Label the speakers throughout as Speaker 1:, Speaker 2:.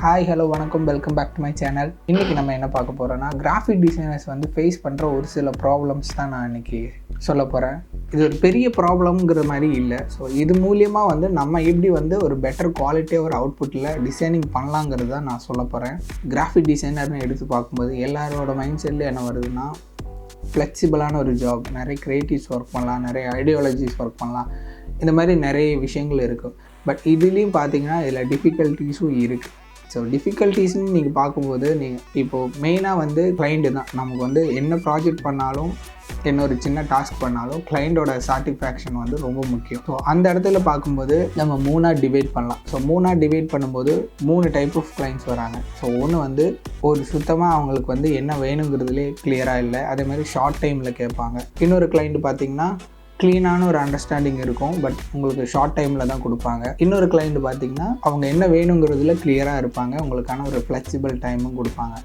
Speaker 1: Hi hello வணக்கம், welcome back to my channel. இன்றைக்கி நம்ம என்ன பார்க்க போகிறோன்னா, கிராஃபிக் டிசைனர்ஸ் வந்து ஃபேஸ் பண்ணுற ஒரு சில ப்ராப்ளம்ஸ் தான் நான் இன்றைக்கி சொல்ல போகிறேன். இது ஒரு பெரிய ப்ராப்ளம்ங்கிற மாதிரி இல்லை. ஸோ இது மூலியமாக வந்து நம்ம எப்படி வந்து ஒரு பெட்டர் குவாலிட்டியாக ஒரு அவுட்புட்டில் டிசைனிங் பண்ணலாங்கிறது தான் நான் சொல்ல போகிறேன். கிராஃபிக் டிசைனர்னு எடுத்து பார்க்கும்போது எல்லாரோட மைண்ட் செட்டில் என்ன வருதுன்னா, ஃப்ளெக்சிபிளான ஒரு ஜாப், நிறைய க்ரியேட்டிவ்ஸ் ஒர்க் பண்ணலாம், நிறைய ஐடியாலஜிஸ் ஒர்க் பண்ணலாம், இந்த மாதிரி நிறைய விஷயங்கள் இருக்கும். பட் இதுலேயும் பார்த்தீங்கன்னா இதில் டிஃபிகல்ட்டிஸும் இருக்குது. ஸோ டிஃபிகல்ட்டிஸ்ன்னு நீங்கள் பார்க்கும்போது நீங்கள் இப்போது மெயினாக வந்து கிளைண்ட்டு தான். நமக்கு வந்து என்ன ப்ராஜெக்ட் பண்ணாலும், என்ன ஒரு சின்ன டாஸ்க் பண்ணாலும் கிளைண்ட்டோட சாட்டிஸ்ஃபேக்ஷன் வந்து ரொம்ப முக்கியம். ஸோ அந்த இடத்துல பார்க்கும்போது நம்ம 3ஆக டிவைட் பண்ணலாம். ஸோ 3ஆக டிவைட் பண்ணும்போது 3 டைப் ஆஃப் கிளைண்ட்ஸ் வராங்க. ஸோ ஒன்று வந்து ஒரு சுத்தமாக அவங்களுக்கு வந்து என்ன வேணுங்கிறதுலே கிளியராக இல்லை, அதே மாதிரி ஷார்ட் டைமில் கேட்பாங்க. இன்னொரு கிளைண்ட்டு பார்த்திங்கன்னா க்ளீனான ஒரு அண்டர்ஸ்டாண்டிங் இருக்கும், பட் உங்களுக்கு ஷார்ட் டைமில் தான் கொடுப்பாங்க. இன்னொரு கிளைண்ட் பார்த்திங்கன்னா அவங்க என்ன வேணுங்கிறதுல கிளியராக இருப்பாங்க, உங்களுக்கான ஒரு ஃப்ளெக்சிபிள் டைமும் கொடுப்பாங்க.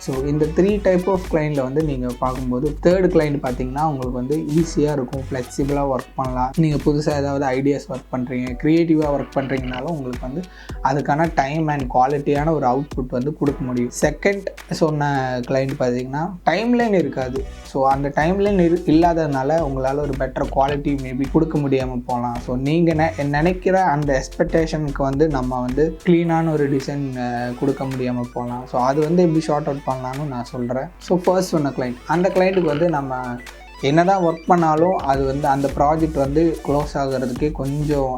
Speaker 1: ஸோ இந்த 3 டைப் ஆஃப் கிளைண்ட்டில் வந்து நீங்கள் பார்க்கும்போது தேர்ட் கிளைண்ட் பார்த்திங்கன்னா உங்களுக்கு வந்து ஈஸியாக இருக்கும், ஃப்ளெக்சிபிளாக ஒர்க் பண்ணலாம். நீங்கள் புதுசாக ஏதாவது ஐடியாஸ் ஒர்க் பண்ணுறீங்க, க்ரியேட்டிவாக ஒர்க் பண்ணுறீங்கனாலும் உங்களுக்கு வந்து அதுக்கான டைம் அண்ட் குவாலிட்டியான ஒரு அவுட்புட் வந்து கொடுக்க முடியும். செகண்ட் சொன்ன கிளைண்ட் பார்த்திங்கன்னா டைம்லைன் இருக்காது. ஸோ அந்த டைம்லைன் இல்லாததுனால உங்களால் ஒரு பெட்டர் குவாலிட்டி மேபி கொடுக்க முடியாமல் போகலாம். ஸோ நீங்கள் நினைக்கிற அந்த எக்ஸ்பெக்டேஷனுக்கு வந்து நம்ம வந்து க்ளீனான ஒரு டிசைன் கொடுக்க முடியாமல் போகலாம். ஸோ அது வந்து எப்படி ஷார்ட் அவுட் பண்ணலான்னு நான் சொல்கிறேன். ஸோ ஃபர்ஸ்ட் சொன்ன கிளைண்ட், அந்த கிளைண்ட்டுக்கு வந்து நம்ம என்ன தான் ஒர்க் பண்ணாலும் அது வந்து அந்த ப்ராஜெக்ட் வந்து க்ளோஸ் ஆகிறதுக்கே கொஞ்சம்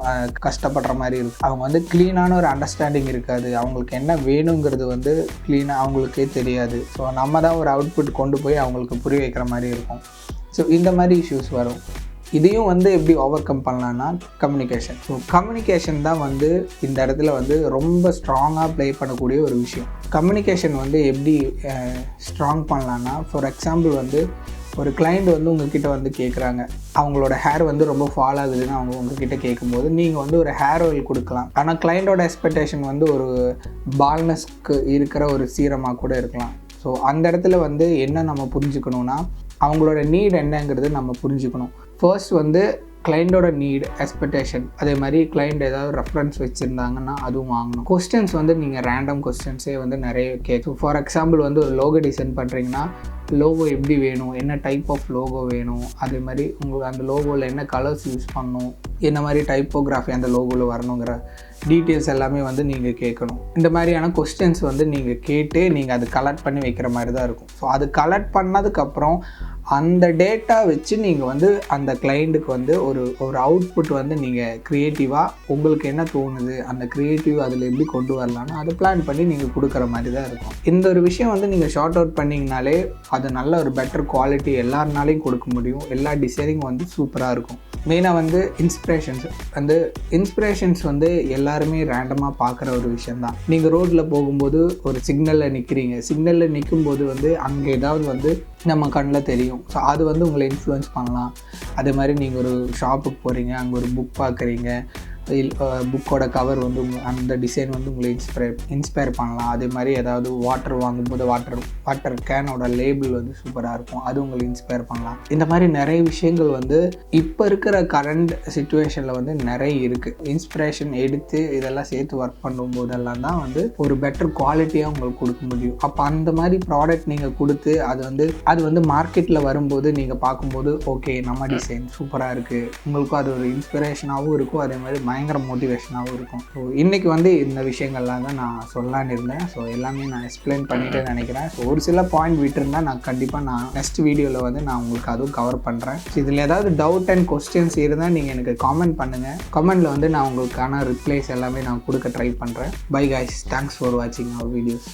Speaker 1: கஷ்டப்படுற மாதிரி இருக்கும். அவங்க வந்து க்ளீனான ஒரு அண்டர்ஸ்டாண்டிங் இருக்காது, அவங்களுக்கு என்ன வேணுங்கிறது வந்து க்ளீனாக அவங்களுக்கே தெரியாது. ஸோ நம்ம தான் ஒரு அவுட்புட் கொண்டு போய் அவங்களுக்கு புரிய வைக்கிற மாதிரி இருக்கும். ஸோ இந்த மாதிரி இஷ்யூஸ் வரும். இதையும் வந்து எப்படி ஓவர் கம் பண்ணலான்னா கம்யூனிகேஷன். ஸோ கம்யூனிகேஷன் தான் வந்து இந்த இடத்துல வந்து ரொம்ப ஸ்ட்ராங்காக ப்ளே பண்ணக்கூடிய ஒரு விஷயம். கம்யூனிகேஷன் வந்து எப்படி ஸ்ட்ராங் பண்ணலான்னா, ஃபார் எக்ஸாம்பிள் வந்து ஒரு கிளைண்ட் வந்து உங்ககிட்ட வந்து கேட்குறாங்க, அவங்களோட ஹேர் வந்து ரொம்ப ஃபால் ஆகுதுன்னு அவங்க உங்ககிட்ட கேட்கும்போது நீங்கள் வந்து ஒரு ஹேர் ஆயில் கொடுக்கலாம். ஆனால் கிளைண்ட்டோட எக்ஸ்பெக்டேஷன் வந்து ஒரு பால்னஸ்க்கு இருக்கிற ஒரு சீரமாக கூட இருக்கலாம். ஸோ அந்த இடத்துல வந்து என்ன நம்ம புரிஞ்சுக்கணுன்னா, அவங்களோட நீட் என்னங்கிறது நம்ம புரிஞ்சுக்கணும். ஃபர்ஸ்ட் வந்து கிளைண்ட்டோட நீட், எக்ஸ்பெக்டேஷன், அதே மாதிரி கிளைண்ட் ஏதாவது ரெஃபரன்ஸ் வச்சுருந்தாங்கன்னா அதுவும் வாங்கணும். கொஸ்டின்ஸ் வந்து நீங்கள் ரேண்டம் கொஸ்டின்ஸே வந்து நிறைய கேட்கும். ஃபார் எக்ஸாம்பிள் வந்து ஒரு லோகோ டிசைன் பண்ணுறீங்கன்னா லோகோ எப்படி வேணும், என்ன டைப் ஆஃப் லோகோ வேணும், அதே மாதிரி உங்களுக்கு அந்த லோகோவில் என்ன கலர்ஸ் யூஸ் பண்ணணும், என்ன மாதிரி டைப்போகிராஃபி அந்த லோகோவில் வரணுங்கிற டீட்டெயில்ஸ் எல்லாமே வந்து நீங்கள் கேட்கணும். இந்த மாதிரியான கொஸ்டின்ஸ் வந்து நீங்கள் கேட்டு நீங்கள் அது கலெக்ட் பண்ணி வைக்கிற மாதிரி தான் இருக்கும். ஸோ அது கலெக்ட் பண்ணதுக்கப்புறம் அந்த டேட்டா வச்சு நீங்கள் வந்து அந்த கிளைண்ட்டுக்கு வந்து ஒரு அவுட்புட் வந்து நீங்கள் க்ரியேட்டிவாக உங்களுக்கு என்ன தோணுது, அந்த க்ரியேட்டிவ் அதில் எப்படி கொண்டு வரலான்னு அதை பிளான் பண்ணி நீங்கள் கொடுக்குற மாதிரி தான் இருக்கும். இந்த ஒரு விஷயம் வந்து நீங்கள் ஷார்ட் அவுட் பண்ணிங்கனாலே அது நல்ல ஒரு பெட்டர் குவாலிட்டி எல்லாருனாலையும் கொடுக்க முடியும். எல்லா டிசைனிங் வந்து சூப்பராக இருக்கும். மெயினாக வந்து இன்ஸ்பிரேஷன்ஸ் வந்து எல்லாருமே ரேண்டமாக பார்க்குற ஒரு விஷயந்தான். நீங்கள் ரோட்டில் போகும்போது ஒரு சிக்னலில் நிற்கிறீங்க, சிக்னலில் நிற்கும்போது வந்து அங்கே ஏதாவது வந்து நம்ம கண்ணில் தெரியும். ஸோ அது வந்து உங்களை இன்ஃப்ளூயன்ஸ் பண்ணலாம். அதே மாதிரி நீங்கள் ஒரு ஷாப்புக்கு போகிறீங்க, அங்கே ஒரு புக் பார்க்குறீங்க, புக்கோட கவர் வந்து அந்த டிசைன் வந்து உங்களை இன்ஸ்பயர் பண்ணலாம். அதே மாதிரி ஏதாவது வாட்டர் வாங்கும்போது வாட்டர் கேனோட லேபிள் வந்து சூப்பராக இருக்கும், அது உங்களை இன்ஸ்பயர் பண்ணலாம். இந்த மாதிரி நிறைய விஷயங்கள் வந்து இப்போ இருக்கிற கரண்ட் சிச்சுவேஷனில் வந்து நிறைய இருக்குது. இன்ஸ்பிரேஷன் எடுத்து இதெல்லாம் சேர்த்து ஒர்க் பண்ணும்போதெல்லாம் தான் வந்து ஒரு பெட்டர் குவாலிட்டியாக உங்களுக்கு கொடுக்க முடியும். அப்போ அந்த மாதிரி ப்ராடக்ட் நீங்கள் கொடுத்து அது வந்து மார்க்கெட்டில் வரும்போது நீங்கள் பார்க்கும்போது ஓகே நம்ம டிசைன் சூப்பராக இருக்குது, உங்களுக்கும் அது ஒரு இன்ஸ்பிரேஷனாகவும் இருக்கும், அதே மாதிரி பயங்கர மோட்டிவேஷனாகவும் இருக்கும். ஸோ இன்றைக்கி வந்து இந்த விஷயங்கள்லாம் தான் நான் சொல்லலான்னு இருந்தேன். ஸோ எல்லாமே நான் எக்ஸ்பிளைன் பண்ணிட்டு நினைக்கிறேன். ஸோ ஒரு சில பாயிண்ட் விட்டுருந்தால் நான் கண்டிப்பாக நெக்ஸ்ட் வீடியோவில் வந்து நான் உங்களுக்கு அதுவும் கவர் பண்ணுறேன். ஸோ இதில் ஏதாவது டவுட் அண்ட் கொஸ்டின்ஸ் இருந்தால் நீங்கள் எனக்கு காமெண்ட் பண்ணுங்கள். கமெண்டில் வந்து நான் உங்களுக்கான ரிப்ளைஸ் எல்லாமே நான் கொடுக்க ட்ரை பண்ணுறேன். பை கைஸ், தேங்க்ஸ் ஃபார் வாட்சிங் அவர் வீடியோஸ்.